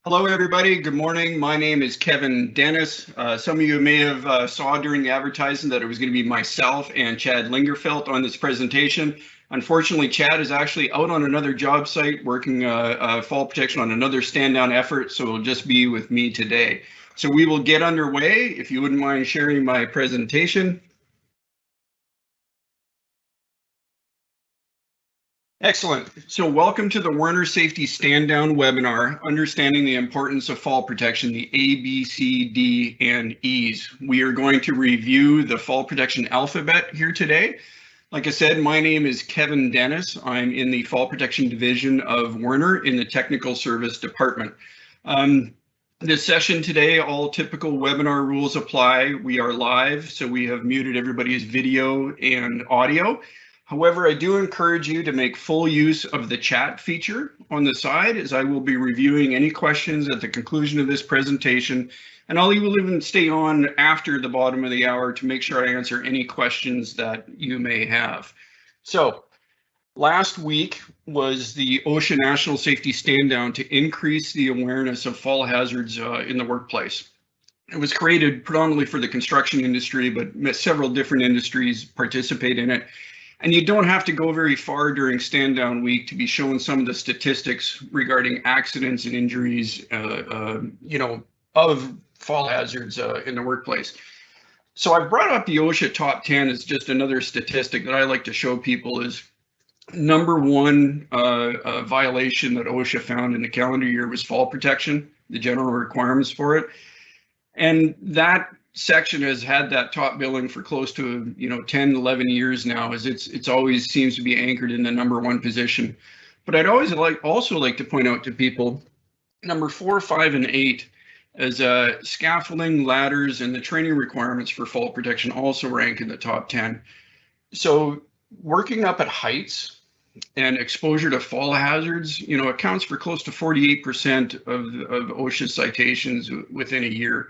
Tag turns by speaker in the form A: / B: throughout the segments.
A: Hello, everybody. Good morning. My name is Kevin Denis. Some of you may have saw during the advertising that it was going to be myself and Chad Lingerfelt on this presentation. Unfortunately, Chad is actually out on another job site working fall protection on another stand down effort, so it'll just be with me today. So we will get underway. If you wouldn't mind sharing my presentation. Excellent. So welcome to the Werner Safety Stand Down webinar, Understanding the Importance of Fall Protection, the A, B, C, D, and E's. We are going to review the fall protection alphabet here today. Like I said, my name is Kevin Denis. I'm in the Fall Protection Division of Werner in the Technical Service Department. This session today, all typical webinar rules apply. We are live, so we have muted everybody's video and audio. However, I do encourage you to make full use of the chat feature on the side, as I will be reviewing any questions at the conclusion of this presentation, and I'll even stay on after the bottom of the hour to make sure I answer any questions that you may have. So, last week was the OSHA National Safety Stand Down to increase the awareness of fall hazards in the workplace. It was created predominantly for the construction industry, but several different industries participate in it. And you don't have to go very far during stand down week to be shown some of the statistics regarding accidents and injuries, of fall hazards in the workplace. So I've brought up the OSHA top 10 as just another statistic that I like to show people is number one violation that OSHA found in the calendar year was fall protection, the general requirements for it. And that section has had that top billing for close to 10, 11 years now, as it's always seems to be anchored in the number one position. But I'd always also like to point out to people number 4, 5, and 8 as scaffolding, ladders, and the training requirements for fall protection also rank in the top 10. So working up at heights and exposure to fall hazards, accounts for close to 48% of OSHA citations within a year.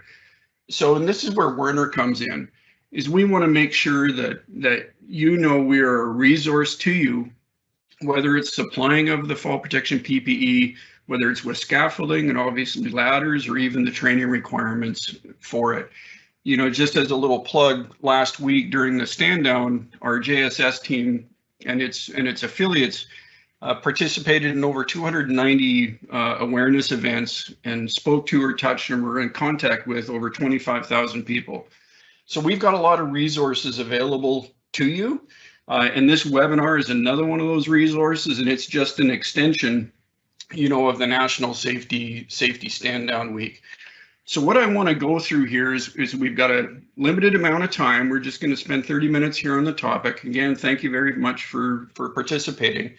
A: So, and this is where Werner comes in, is we want to make sure that we are a resource to you, whether it's supplying of the fall protection PPE, whether it's with scaffolding and obviously ladders, or even the training requirements for it. Just as a little plug, last week during the stand down, our JSS team and its affiliates participated in over 290 awareness events and spoke to or touched and were in contact with over 25,000 people. So we've got a lot of resources available to you. And this webinar is another one of those resources, and it's just an extension, of the National Safety Stand Down Week. So what I want to go through here is we've got a limited amount of time. We're just going to spend 30 minutes here on the topic. Again, thank you very much for participating.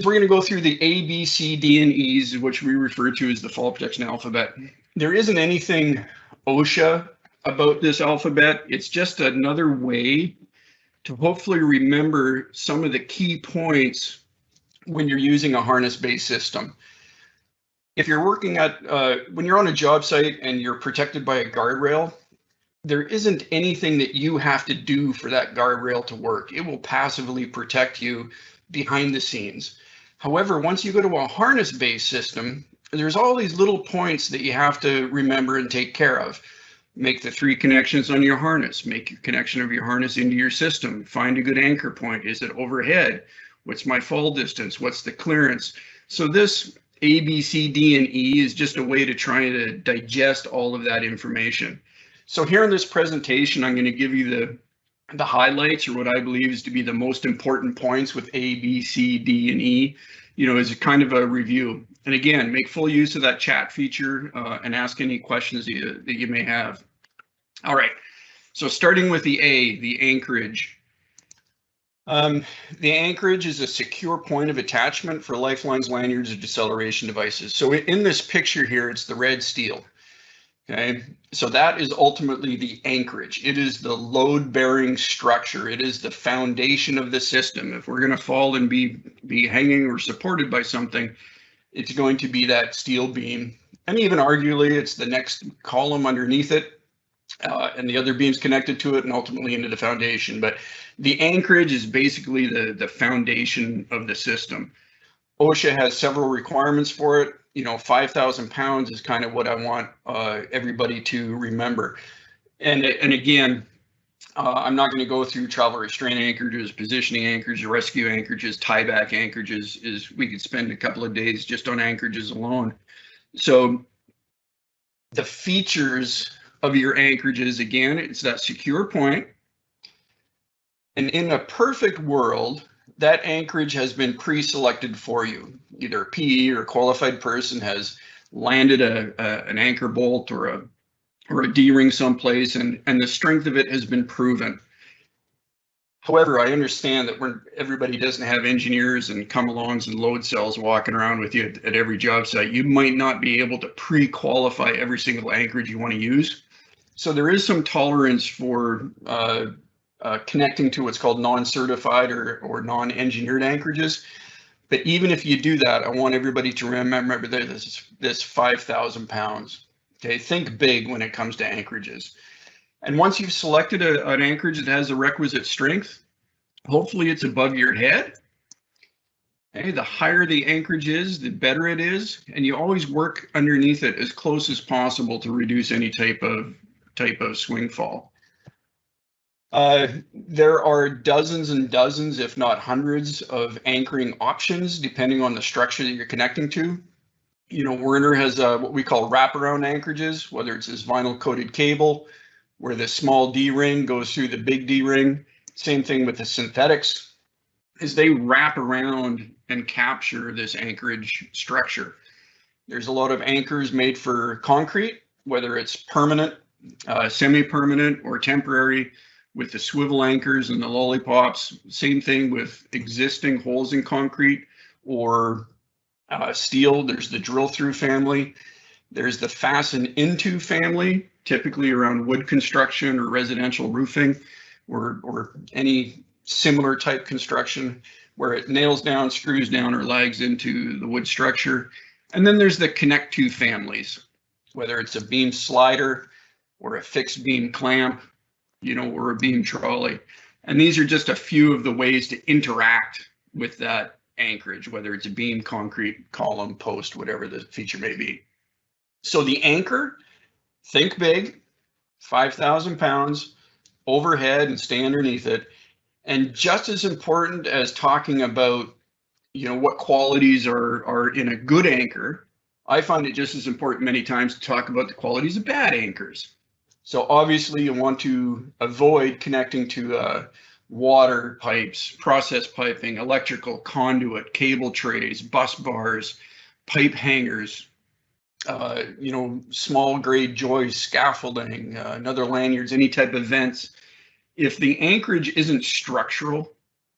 A: We're going to go through the A, B, C, D, and E's, which we refer to as the fall protection alphabet. There isn't anything OSHA about this alphabet. It's just another way to hopefully remember some of the key points when you're using a harness-based system. If you're working when you're on a job site and you're protected by a guardrail, there isn't anything that you have to do for that guardrail to work. It will passively protect you behind the scenes. However, once you go to a harness-based system, there's all these little points that you have to remember and take care of. Make the 3 connections on your harness, make your connection of your harness into your system, find a good anchor point. Is it overhead? What's my fall distance? What's the clearance? So this A, B, C, D, and E is just a way to try to digest all of that information. So here in this presentation, I'm going to give you the highlights, or what I believe is to be the most important points with A, B, C, D, and E, as a kind of a review. And again, make full use of that chat feature and ask any questions that you may have. All right, so starting with the A, the Anchorage. The Anchorage is a secure point of attachment for Lifelines, Lanyards, or deceleration devices. So in this picture here, it's the red steel. Okay, so that is ultimately the anchorage. It is the load-bearing structure. It is the foundation of the system. If we're going to fall and be hanging or supported by something, it's going to be that steel beam. And even arguably, it's the next column underneath it, and the other beams connected to it, and ultimately into the foundation. But the anchorage is basically the foundation of the system. OSHA has several requirements for it. 5,000 pounds is kind of what I want everybody to remember. And again, I'm not going to go through travel restraint anchorages, positioning anchorages, rescue anchorages, tieback anchorages. We could spend a couple of days just on anchorages alone. So the features of your anchorages, again, it's that secure point. And in a perfect world, that anchorage has been pre-selected for you. Either a PE or a qualified person has landed an anchor bolt or a D-ring someplace, and the strength of it has been proven. However, I understand that everybody doesn't have engineers and come-alongs and load cells walking around with you at every job site. You might not be able to pre-qualify every single anchorage you want to use. So there is some tolerance for connecting to what's called non-certified or non-engineered anchorages. But even if you do that, I want everybody to remember this 5,000 pounds. Okay, think big when it comes to anchorages. And once you've selected an anchorage that has the requisite strength, hopefully it's above your head. Okay, the higher the anchorage is, the better it is, and you always work underneath it as close as possible to reduce any type of swing fall. There are dozens and dozens, if not hundreds, of anchoring options depending on the structure that you're connecting to. Werner has what we call wraparound anchorages, whether it's this vinyl coated cable where the small D-ring goes through the big D-ring. Same thing with the synthetics, is they wrap around and capture this anchorage structure. There's a lot of anchors made for concrete, whether it's permanent, semi-permanent, or temporary, with the swivel anchors and the lollipops. Same thing with existing holes in concrete or steel. There's the drill through family. There's the fasten into family, typically around wood construction or residential roofing or any similar type construction where it nails down, screws down, or lags into the wood structure. And then there's the connect to families, whether it's a beam slider or a fixed beam clamp, or a beam trolley. And these are just a few of the ways to interact with that anchorage, whether it's a beam, concrete, column, post, whatever the feature may be. So the anchor, think big, 5,000 pounds overhead and stay underneath it. And just as important as talking about, what qualities are in a good anchor, I find it just as important many times to talk about the qualities of bad anchors. So obviously you want to avoid connecting to water pipes, process piping, electrical conduit, cable trays, bus bars, pipe hangers, small grade joists, scaffolding, another lanyards, any type of vents. If the anchorage isn't structural,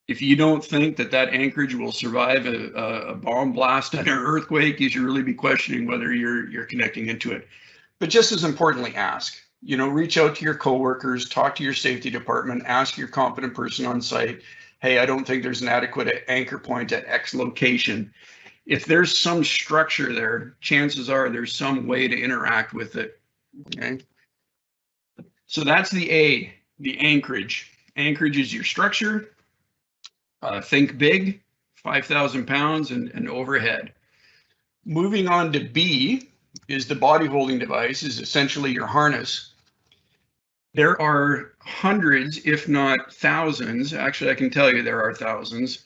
A: if you don't think that anchorage will survive a bomb blast and an earthquake, you should really be questioning whether you're connecting into it. But just as importantly, ask. Reach out to your coworkers, talk to your safety department, ask your competent person on site, hey, I don't think there's an adequate anchor point at X location. If there's some structure there, chances are there's some way to interact with it. Okay. So that's the anchorage. Anchorage is your structure. Think big, 5,000 pounds and overhead. Moving on to B is the body holding device, is essentially your harness. There are hundreds, if not thousands, actually I can tell you there are thousands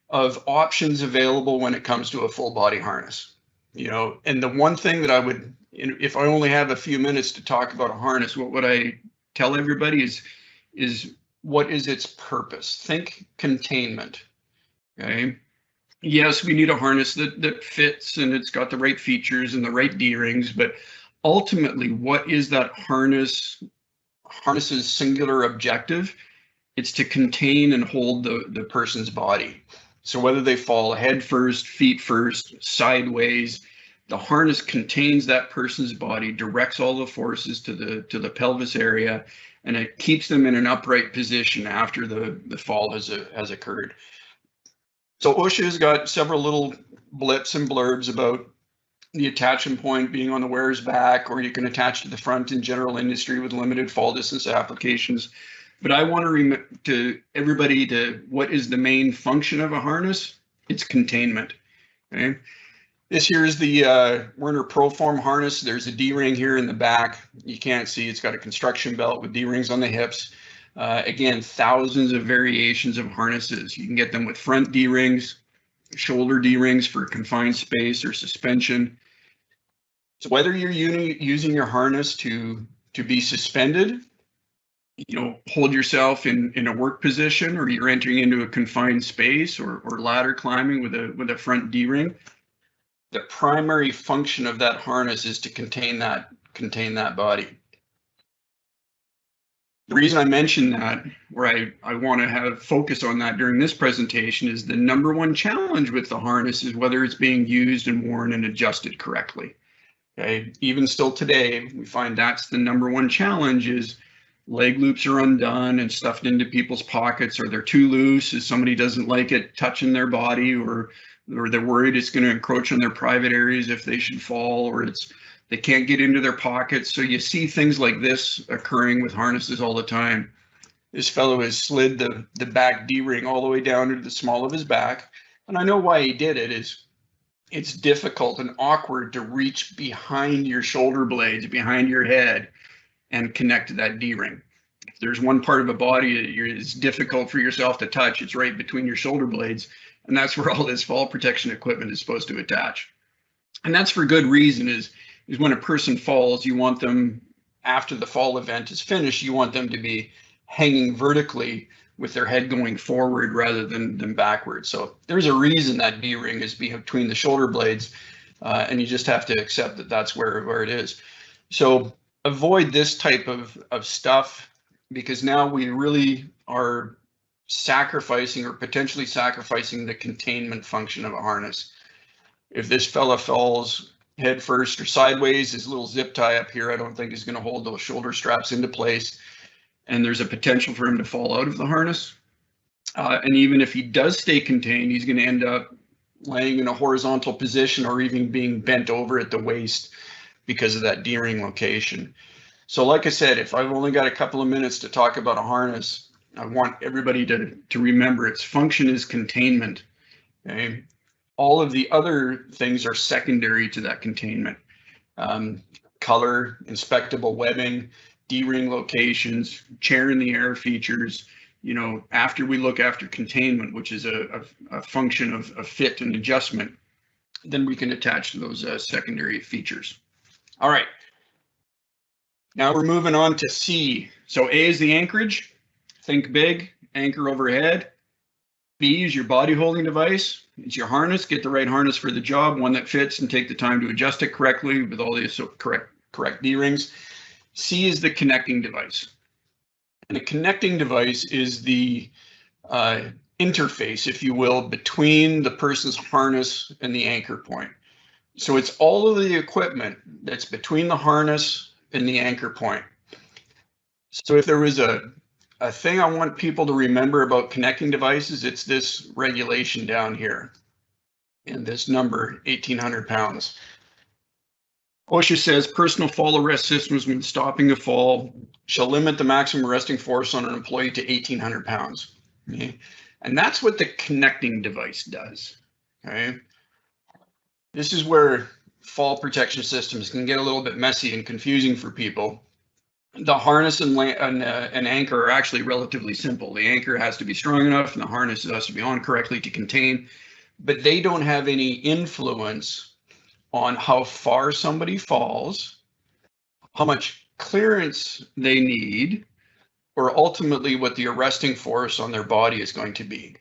A: of options available when it comes to a full body harness. And the one thing that I would, if I only have a few minutes to talk about a harness, what would I tell everybody is what is its purpose? Think containment, okay? Yes, we need a harness that fits and it's got the right features and the right D-rings, but ultimately, what is that harness's singular objective? It's to contain and hold the person's body. So whether they fall head first, feet first, sideways, the harness contains that person's body, directs all the forces to the pelvis area, and it keeps them in an upright position after the fall has occurred. So OSHA has got several little blips and blurbs about the attachment point being on the wearer's back, or you can attach to the front in general industry with limited fall distance applications. But I want to everybody to what is the main function of a harness? It's containment. Okay. This here is the Werner Proform harness. There's a D-ring here in the back. You can't see, it's got a construction belt with D-rings on the hips. Again, thousands of variations of harnesses. You can get them with front D-rings, shoulder D-rings for confined space or suspension. So whether you're using your harness to be suspended, hold yourself in a work position, or you're entering into a confined space, or ladder climbing with a front D-ring, the primary function of that harness is to contain that body. The reason I mention that, where I want to have focus on that during this presentation, is the number one challenge with the harness is whether it's being used and worn and adjusted correctly. Okay, even still today, we find that's the number one challenge is leg loops are undone and stuffed into people's pockets, or they're too loose as somebody doesn't like it touching their body, or they're worried it's going to encroach on their private areas if they should fall, or they can't get into their pockets. So you see things like this occurring with harnesses all the time. This fellow has slid the back D-ring all the way down to the small of his back. And I know why he did it is it's difficult and awkward to reach behind your shoulder blades, behind your head, and connect to that D-ring. If there's one part of a body that is difficult for yourself to touch, it's right between your shoulder blades. And that's where all this fall protection equipment is supposed to attach. And that's for good reason, is when a person falls, you want them, after the fall event is finished, you want them to be hanging vertically with their head going forward rather than backwards. So there's a reason that D-ring is between the shoulder blades, and you just have to accept that that's where it is. So avoid this type of stuff, because now we really are sacrificing or potentially sacrificing the containment function of a harness. If this fella falls head first or sideways, his little zip tie up here, I don't think is going to hold those shoulder straps into place, and there's a potential for him to fall out of the harness. And even if he does stay contained, he's going to end up laying in a horizontal position or even being bent over at the waist because of that D-ring location. So like I said, if I've only got a couple of minutes to talk about a harness, I want everybody to remember its function is containment. Okay, all of the other things are secondary to that containment. Color, inspectable webbing, D-ring locations, chair in the air features. After we look after containment, which is a function of fit and adjustment, then we can attach to those secondary features. All right. Now we're moving on to C. So A is the anchorage. Think big, anchor overhead. B is your body holding device. It's your harness. Get the right harness for the job, one that fits, and take the time to adjust it correctly with all the correct D-rings. C is the connecting device. And a connecting device is the interface, if you will, between the person's harness and the anchor point. So it's all of the equipment that's between the harness and the anchor point. So if there was a thing I want people to remember about connecting devices, it's this regulation down here and this number, 1,800 pounds. OSHA says personal fall arrest systems when stopping a fall shall limit the maximum arresting force on an employee to 1,800 pounds. Okay? And that's what the connecting device does. Okay? This is where fall protection systems can get a little bit messy and confusing for people. The harness and anchor are actually relatively simple. The anchor has to be strong enough and the harness has to be on correctly to contain, but they don't have any influence on how far somebody falls, how much clearance they need, or ultimately what the arresting force on their body is going to be.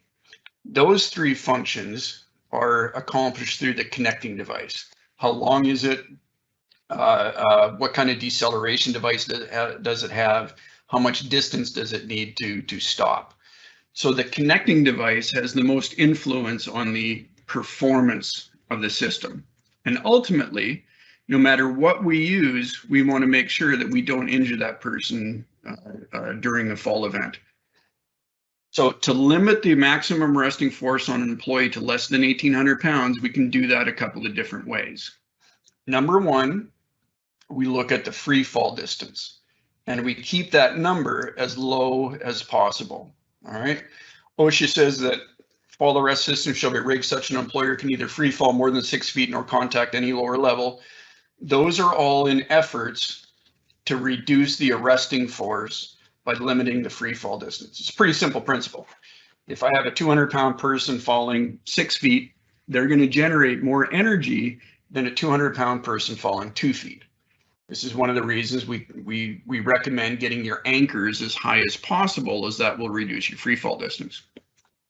A: Those three functions are accomplished through the connecting device. How long is it? What kind of deceleration device does it have? How much distance does it need to stop? So the connecting device has the most influence on the performance of the system. And ultimately, no matter what we use, we want to make sure that we don't injure that person during the fall event. So to limit the maximum arresting force on an employee to less than 1,800 pounds, we can do that a couple of different ways. Number one, we look at the free fall distance and we keep that number as low as possible. All right. OSHA says that Fall arrest system shall be rigged such an employer can neither free fall more than 6 feet nor contact any lower level. Those are all in efforts to reduce the arresting force by limiting the free fall distance. It's a pretty simple principle. If I have a 200-pound person falling 6 feet, they're going to generate more energy than a 200-pound person falling 2 feet. This is one of the reasons we recommend getting your anchors as high as possible, as that will reduce your free fall distance.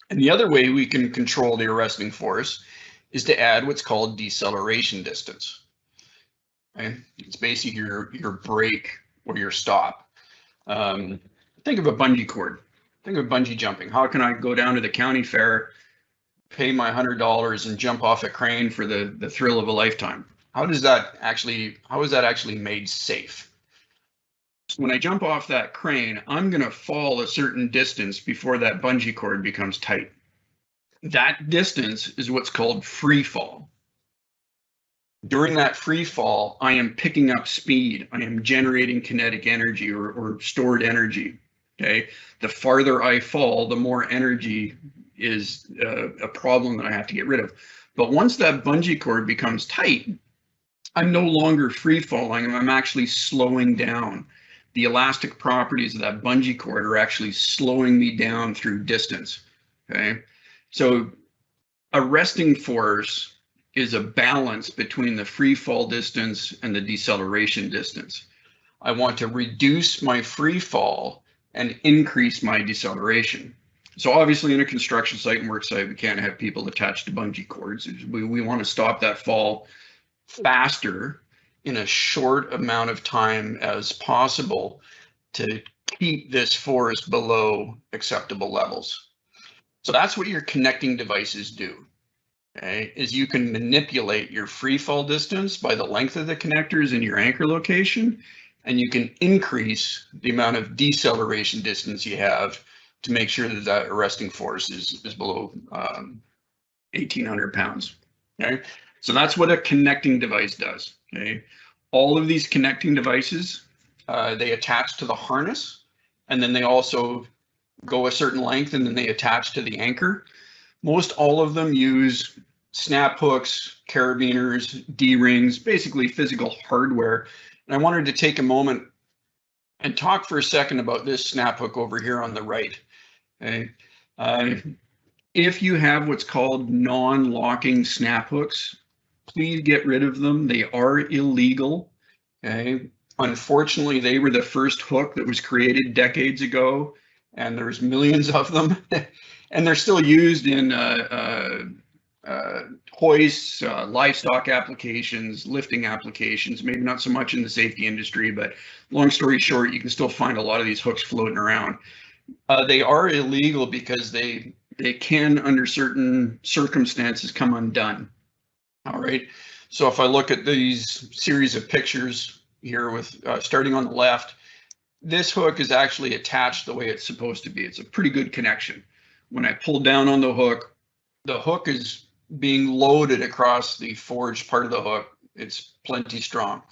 A: And the other way we can control the arresting force is to add what's called deceleration distance. Okay? It's basically your break or your stop. Think of a bungee cord. Think of bungee jumping. How can I go down to the county fair, pay my $100 and jump off a crane for the thrill of a lifetime? How is that actually made safe? When I jump off that crane, I'm going to fall a certain distance before that bungee cord becomes tight. That distance is what's called free fall. During that free fall, I am picking up speed. I am generating kinetic energy or stored energy. Okay. The farther I fall, the more energy is a problem that I have to get rid of. But once that bungee cord becomes tight, I'm no longer free falling. I'm actually slowing down. The elastic properties of that bungee cord are actually slowing me down through distance. Okay. So arresting force is a balance between the free fall distance and the deceleration distance. I want to reduce my free fall and increase my deceleration. So obviously in a construction site and work site, we can't have people attached to bungee cords. We want to stop that fall faster in a short amount of time as possible to keep this force below acceptable levels. So that's what your connecting devices do. Okay, is you can manipulate your free fall distance by the length of the connectors in your anchor location, and you can increase the amount of deceleration distance you have to make sure that that arresting force is below 1,800 pounds. Okay, so that's what a connecting device does. Okay, all of these connecting devices, they attach to the harness, and then they also go a certain length, and then they attach to the anchor. Most all of them use Snaphooks, carabiners, D-rings, basically physical hardware. And I wanted to take a moment and talk for a second about this Snaphooks over here on the right. Okay. If you have what's called non-locking Snaphooks, please get rid of them. They are illegal. Okay. Unfortunately, they were the first hook that was created decades ago, and there's millions of them. And they're still used in hoists, livestock applications, lifting applications, maybe not so much in the safety industry, but long story short, you can still find a lot of these hooks floating around. They are illegal because they can, under certain circumstances, come undone. All right. So if I look at these series of pictures here with starting on the left, this hook is actually attached the way it's supposed to be. It's a pretty good connection. When I pull down on the hook is being loaded across the forged part of the hook. It's plenty strong.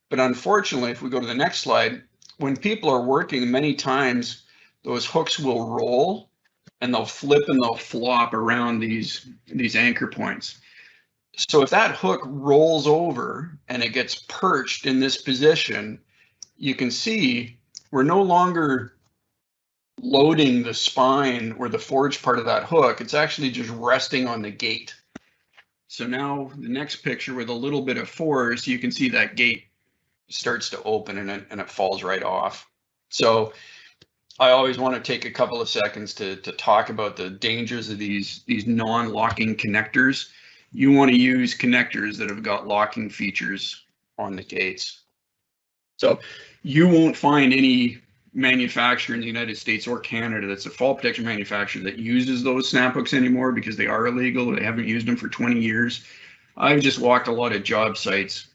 A: But unfortunately, if we go to the next slide, when people are working, many times those hooks will roll and they'll flip and they'll flop around these anchor points. So if that hook rolls over and it gets perched in this position, you can see we're no longer loading the spine or the forged part of that hook. It's actually just resting on the gate. So now the next picture with a little bit of force, you can see that gate starts to open and it falls right off. So I always want to take a couple of seconds to talk about the dangers of these non-locking connectors. You want to use connectors that have got locking features on the gates. So you won't find any manufacturer in the United States or Canada that's a fall protection manufacturer that uses those Snaphooks anymore because they are illegal. They haven't used them for 20 years. I've just walked a lot of job sites,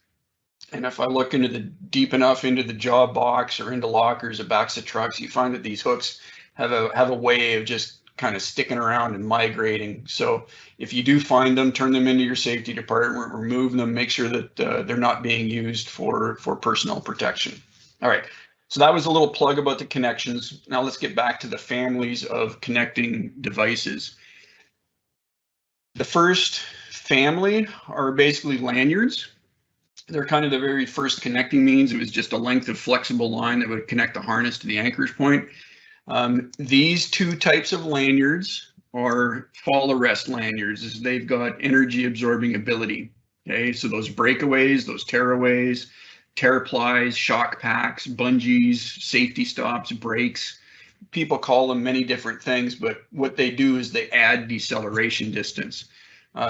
A: and if I look into deep enough into the job box or into lockers or backs of trucks, you find that these hooks have a way of just kind of sticking around and migrating. So if you do find them, turn them into your safety department, remove them, make sure that they're not being used for personal protection. All right. So that was a little plug about the connections. Now let's get back to the families of connecting devices. The first family are basically lanyards. They're kind of the very first connecting means. It was just a length of flexible line that would connect the harness to the anchorage point. These two types of lanyards are fall arrest lanyards. They've got energy absorbing ability. Okay, so those breakaways, those tearaways, tear plies, shock packs, bungees, safety stops, brakes. People call them many different things, but what they do is they add deceleration distance.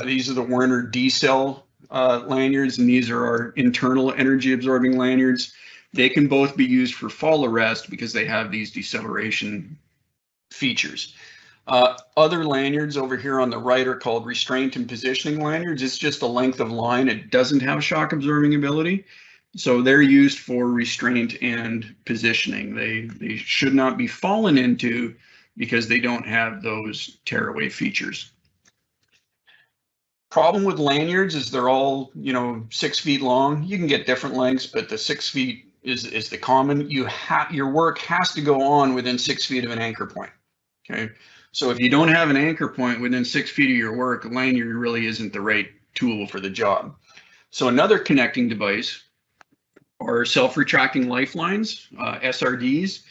A: These are the Werner decel lanyards, and these are our internal energy absorbing lanyards. They can both be used for fall arrest because they have these deceleration features. Other lanyards over here on the right are called restraint and positioning lanyards. It's just a length of line. It doesn't have shock absorbing ability. So they're used for restraint and positioning. They should not be fallen into because they don't have those tearaway features. Problem with lanyards is they're all, 6 feet long. You can get different lengths, but the 6 feet is the common. Your work has to go on within 6 feet of an anchor point. Okay, so if you don't have an anchor point within 6 feet of your work, a lanyard really isn't the right tool for the job. So another connecting device are self-retracting lifelines, SRDs.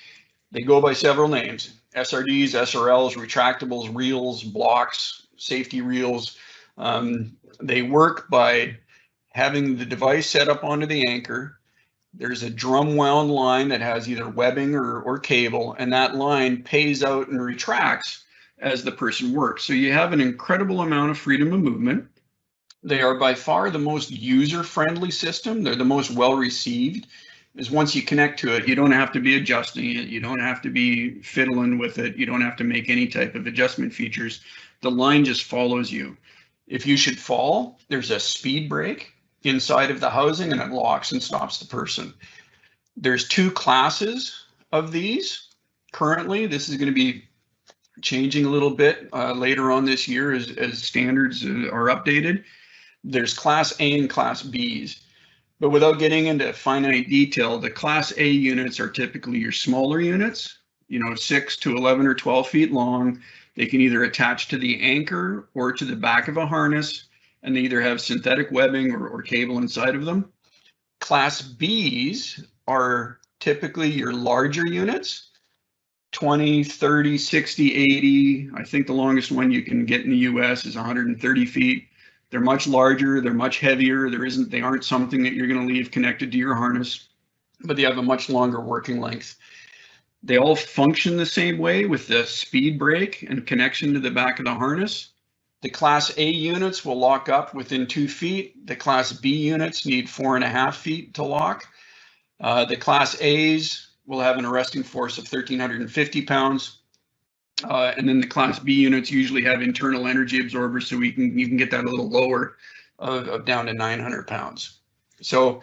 A: They go by several names: SRDs, SRLs, retractables, reels, blocks, safety reels. They work by having the device set up onto the anchor. There's a drum wound line that has either webbing or cable, and that line pays out and retracts as the person works. So you have an incredible amount of freedom of movement. They are by far the most user-friendly system. They're the most well-received. Is once you connect to it, you don't have to be adjusting it. You don't have to be fiddling with it. You don't have to make any type of adjustment features. The line just follows you. If you should fall, there's a speed brake inside of the housing and it locks and stops the person. There's two classes of these. Currently, this is going to be changing a little bit later on this year as standards are updated. There's Class A and Class Bs. But without getting into finite detail, the Class A units are typically your smaller units, 6 to 11 or 12 feet long. They can either attach to the anchor or to the back of a harness, and they either have synthetic webbing or cable inside of them. Class Bs are typically your larger units, 20, 30, 60, 80. I think the longest one you can get in the US is 130 feet. They're much larger, they're much heavier. They aren't something that you're going to leave connected to your harness, but they have a much longer working length. They all function the same way with the speed brake and connection to the back of the harness. The Class A units will lock up within 2 feet. The Class B units need 4.5 feet to lock. The Class A's will have an arresting force of 1,350 pounds. And then the Class B units usually have internal energy absorbers, so you can get that a little lower, of down to 900 pounds. So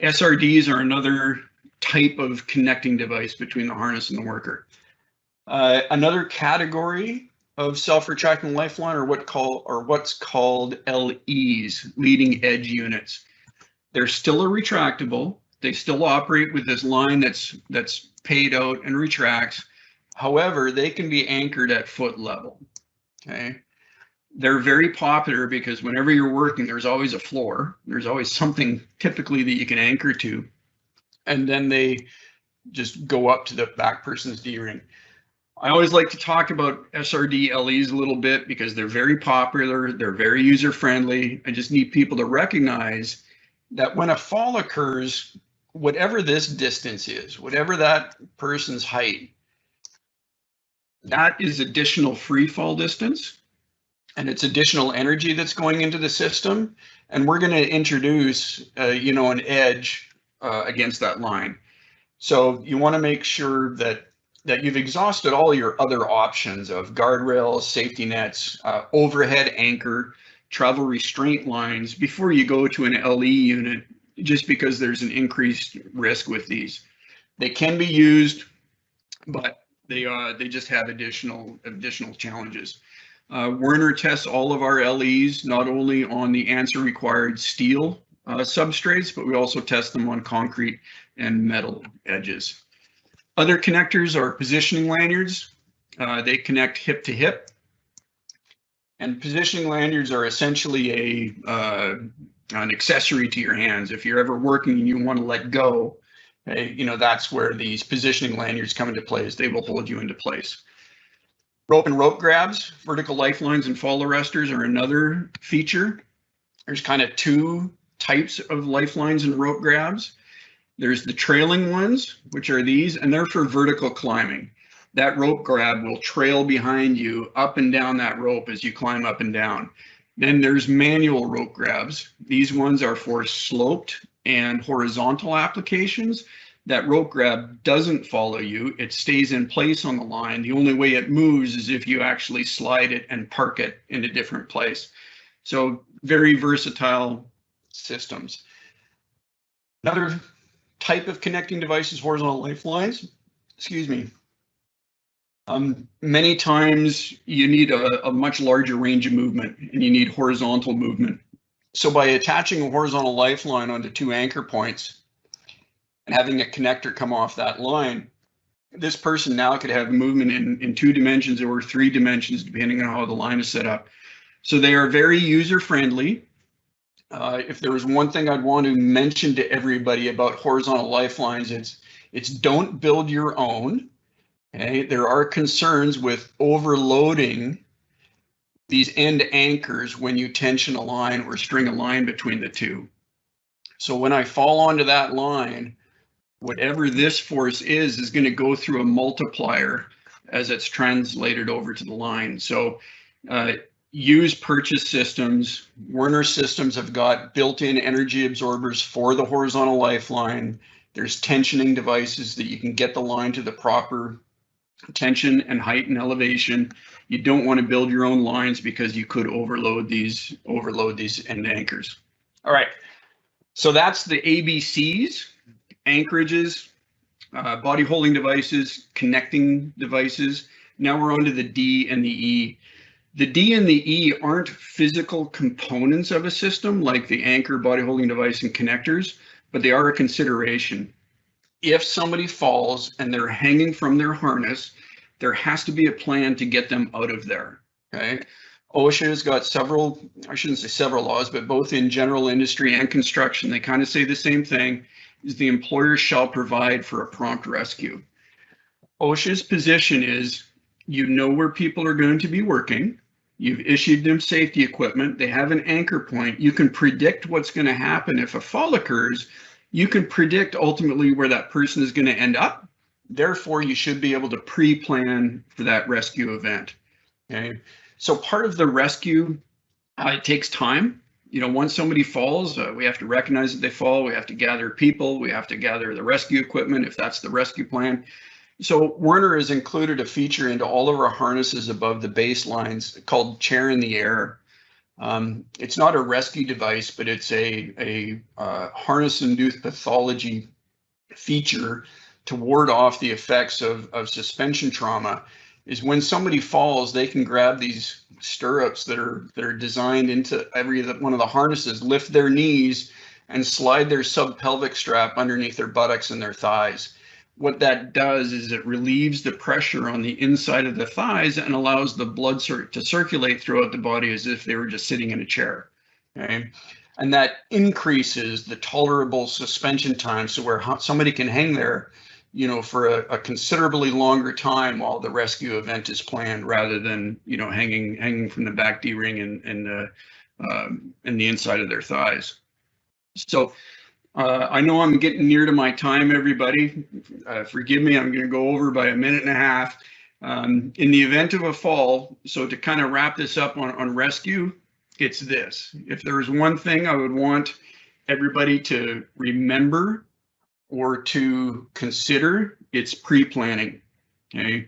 A: SRDs are another type of connecting device between the harness and the worker. Another category of self-retracting lifeline are what's called LEs, leading edge units. They're still a retractable. They still operate with this line that's paid out and retracts. However, they can be anchored at foot level. Okay, they're very popular because whenever you're working, there's always a floor. There's always something typically that you can anchor to, and then they just go up to the back person's D-ring. I always like to talk about SRD LEs a little bit because they're very popular. They're very user-friendly. I just need people to recognize that when a fall occurs, whatever this distance is, whatever that person's height, that is additional free fall distance, and it's additional energy that's going into the system. And we're going to introduce, an edge against that line. So you want to make sure that you've exhausted all your other options of guardrails, safety nets, overhead anchor, travel restraint lines before you go to an LE unit, just because there's an increased risk with these. They can be used, but they just have additional challenges. Werner tests all of our LEs not only on the ANSWER required steel substrates, but we also test them on concrete and metal edges. Other connectors are positioning lanyards. They connect hip to hip. And positioning lanyards are essentially an accessory to your hands. If you're ever working and you want to let go, that's where these positioning lanyards come into play, is they will hold you into place. Rope and rope grabs, vertical lifelines and fall arresters are another feature. There's kind of two types of lifelines and rope grabs. There's the trailing ones, which are these, and they're for vertical climbing. That rope grab will trail behind you up and down that rope as you climb up and down. Then there's manual rope grabs. These ones are for sloped and horizontal applications. That rope grab doesn't follow you. It stays in place on the line. The only way it moves is if you actually slide it and park it in a different place. So very versatile systems. Another type of connecting device is horizontal lifelines. Excuse me. Many times you need a much larger range of movement, and you need horizontal movement. So by attaching a horizontal lifeline onto two anchor points and having a connector come off that line, this person now could have movement in 2 dimensions or 3 dimensions, depending on how the line is set up. So they are very user friendly. If there was one thing I'd want to mention to everybody about horizontal lifelines, it's don't build your own. Okay, there are concerns with overloading these end anchors when you tension a line or string a line between the two. So when I fall onto that line, whatever this force is going to go through a multiplier as it's translated over to the line. So use purchase systems. Werner systems have got built-in energy absorbers for the horizontal lifeline. There's tensioning devices that you can get the line to the proper tension and height and elevation. You don't want to build your own lines because you could overload these end anchors. All right, so that's the ABCs: anchorages, body holding devices, connecting devices. Now we're on to the D and the E. The D and the E aren't physical components of a system like the anchor, body holding device, and connectors, but they are a consideration. If somebody falls and they're hanging from their harness, there has to be a plan to get them out of there. Okay. OSHA has got several, I shouldn't say several laws, but both in general industry and construction, they kind of say the same thing, is the employer shall provide for a prompt rescue. OSHA's position is, you know where people are going to be working. You've issued them safety equipment. They have an anchor point. You can predict what's going to happen if a fall occurs. You can predict ultimately where that person is going to end up. Therefore, you should be able to pre-plan for that rescue event. Okay. So part of the rescue, it takes time. Once somebody falls, we have to recognize that they fall. We have to gather people. We have to gather the rescue equipment if that's the rescue plan. So Werner has included a feature into all of our harnesses above the baselines called Chair in the Air. It's not a rescue device, but it's a harness-induced pathology feature to ward off the effects of suspension trauma. Is when somebody falls, they can grab these stirrups that are designed into every one of the harnesses, lift their knees, and slide their subpelvic strap underneath their buttocks and their thighs. What that does is it relieves the pressure on the inside of the thighs and allows the blood to circulate throughout the body as if they were just sitting in a chair. Okay, and that increases the tolerable suspension time, so where somebody can hang there, for a considerably longer time while the rescue event is planned, rather than hanging from the back D-ring and the inside of their thighs. So I know I'm getting near to my time, everybody. Forgive me, I'm going to go over by a minute and a half. In the event of a fall, so to kind of wrap this up on rescue, it's this. If there was one thing I would want everybody to remember or to consider, it's pre-planning. Okay,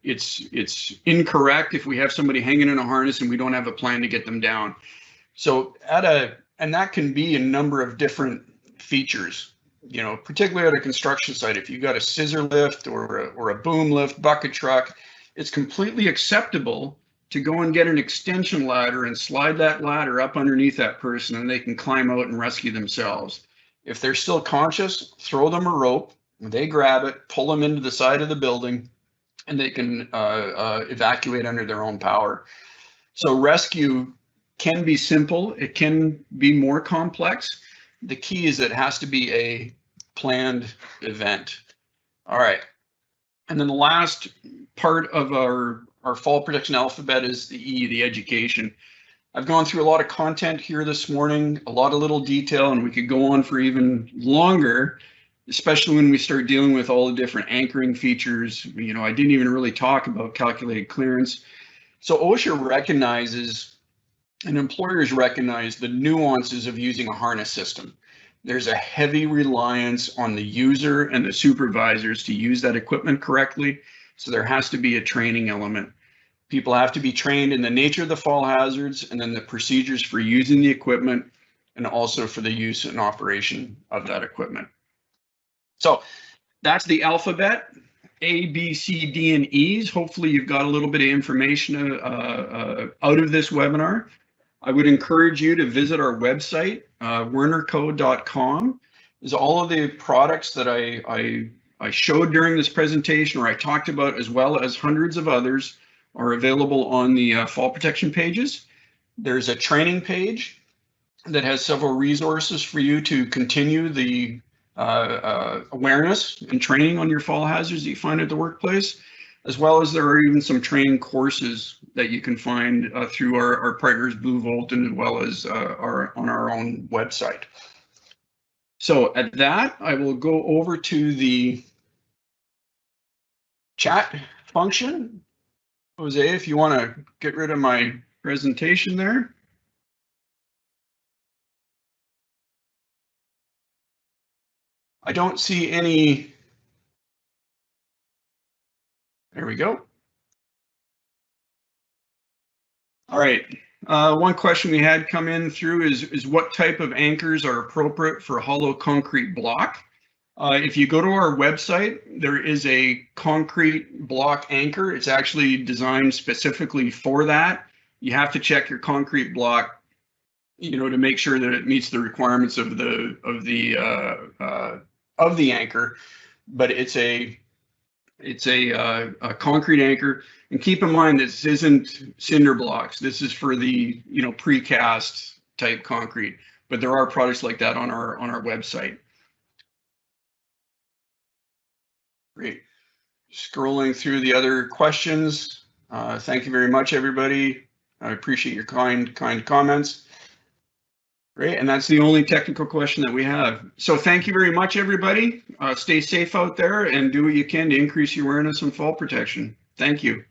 A: it's incorrect if we have somebody hanging in a harness and we don't have a plan to get them down. So and that can be a number of different features, particularly at a construction site. If you've got a scissor lift or a boom lift, bucket truck, it's completely acceptable to go and get an extension ladder and slide that ladder up underneath that person, and they can climb out and rescue themselves. If they're still conscious, throw them a rope, they grab it, pull them into the side of the building, and they can evacuate under their own power. So rescue can be simple. It can be more complex. The key is it has to be a planned event. All right. And then the last part of our fall protection alphabet is the E, the education. I've gone through a lot of content here this morning, a lot of little detail, and we could go on for even longer, especially when we start dealing with all the different anchoring features. You know, I didn't even really talk about calculated clearance. So OSHA recognizes, and employers recognize, the nuances of using a harness system. There's a heavy reliance on the user and the supervisors to use that equipment correctly. So there has to be a training element. People have to be trained in the nature of the fall hazards and then the procedures for using the equipment and also for the use and operation of that equipment. So that's the alphabet, A, B, C, D, and E's. Hopefully you've got a little bit of information out of this webinar. I would encourage you to visit our website, WernerCo.com. Is all of the products that I showed during this presentation or I talked about, as well as hundreds of others, are available on the fall protection pages. There's a training page that has several resources for you to continue the awareness and training on your fall hazards that you find at the workplace, as well as there are even some training courses that you can find through our partners Blue Volt and as well as on our own website. So at that, I will go over to the chat function. Jose, if you want to get rid of my presentation there. I don't see any. There we go. All right. One question we had come in through is what type of anchors are appropriate for a hollow concrete block? If you go to our website, there is a concrete block anchor. It's actually designed specifically for that. You have to check your concrete block, you know, to make sure that it meets the requirements of the anchor. But it's a concrete anchor. And keep in mind, this isn't cinder blocks. This is for the, you know, precast type concrete. But there are products like that on our website. Great. Scrolling through the other questions. Thank you very much, everybody. I appreciate your kind comments. Great, and that's the only technical question that we have. So thank you very much, everybody. Stay safe out there and do what you can to increase your awareness on fall protection. Thank you.